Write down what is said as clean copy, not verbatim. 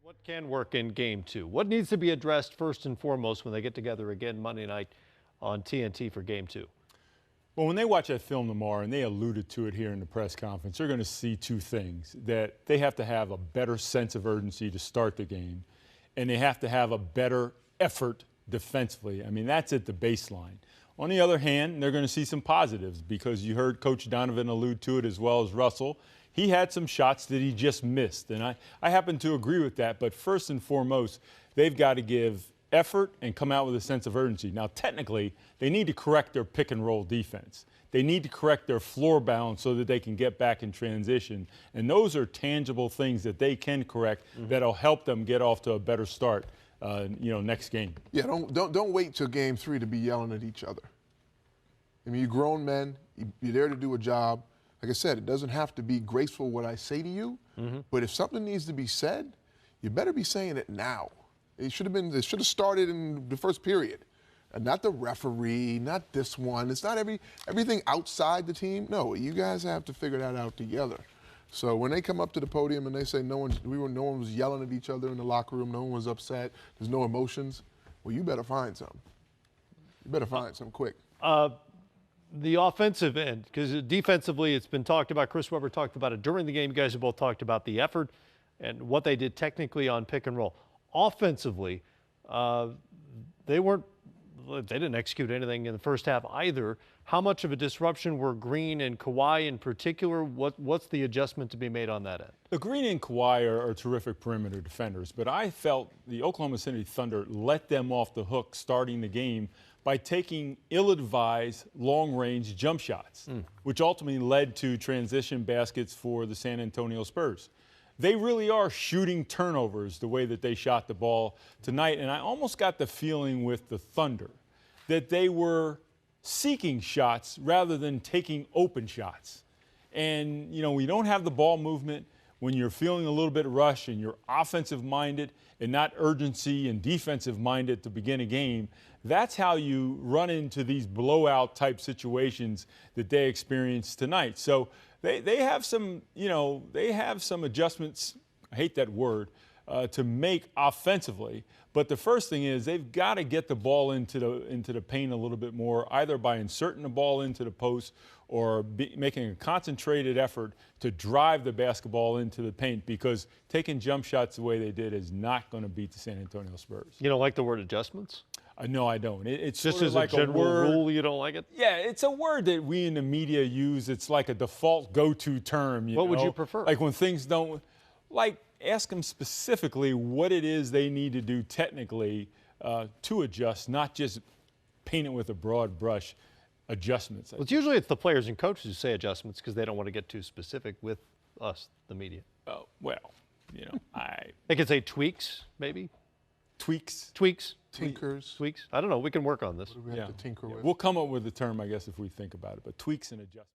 What can work in Game 2? What needs to be addressed first and foremost when they get together again Monday night on TNT for Game 2? Well, when they watch that film tomorrow, and they alluded to it here in the press conference, they're going to see two things: that they have to have a better sense of urgency to start the game, and they have to have a better effort defensively. I mean, that's at the baseline. On the other hand, they're going to see some positives, because you heard Coach Donovan allude to it as well as Russell. He had some shots that he just missed, and I happen to agree with that. But first and foremost, they've got to give effort and come out with a sense of urgency. Now, technically, they need to correct their pick and roll defense. They need to correct their floor balance so that they can get back in transition. And those are tangible things that they can correct that'll help them get off to a better start, next game. Yeah, don't wait till Game 3 to be yelling at each other. I mean, you're grown men. You're there to do a job. Like I said, it doesn't have to be graceful what I say to you, but if something needs to be said, you better be saying it now. It should have started in the first period. And not the referee, not this one. It's not everything outside the team. No, you guys have to figure that out together. So when they come up to the podium and they say no one was yelling at each other in the locker room, no one was upset, there's no emotions, well, you better find something. You better find something quick. The offensive end, because defensively it's been talked about. Chris Webber talked about it during the game. You guys have both talked about the effort and what they did technically on pick and roll. Offensively, they didn't execute anything in the first half either. How much of a disruption were Green and Kawhi in particular? What's the adjustment to be made on that end? The Green and Kawhi are terrific perimeter defenders, but I felt the Oklahoma City Thunder let them off the hook starting the game by taking ill-advised long-range jump shots, which ultimately led to transition baskets for the San Antonio Spurs. They really are shooting turnovers the way that they shot the ball tonight, and I almost got the feeling with the Thunder that they were seeking shots rather than taking open shots. And, we don't have the ball movement when you're feeling a little bit rushed and you're offensive-minded and not urgency and defensive-minded to begin a game. That's how you run into these blowout-type situations that they experienced tonight. So they have some, they have some adjustments, I hate that word, to make offensively. But the first thing is they've got to get the ball into the paint a little bit more, either by inserting the ball into the post or making a concentrated effort to drive the basketball into the paint, because taking jump shots the way they did is not going to beat the San Antonio Spurs. You don't like the word adjustments? No, I don't. It's just as like a general rule, you don't like it? Yeah, it's a word that we in the media use. It's like a default go-to term. What would you prefer? Like when things don't, ask them specifically what it is they need to do technically to adjust, not just paint it with a broad brush adjustments. Well, usually it's the players and coaches who say adjustments because they don't want to get too specific with us, the media. Oh, well, They could say tweaks, maybe? Tweaks. Tinkers. Tweaks. I don't know. We can work on this. What do we have to tinker with? We'll come up with a term, I guess, if we think about it. But tweaks and adjustments.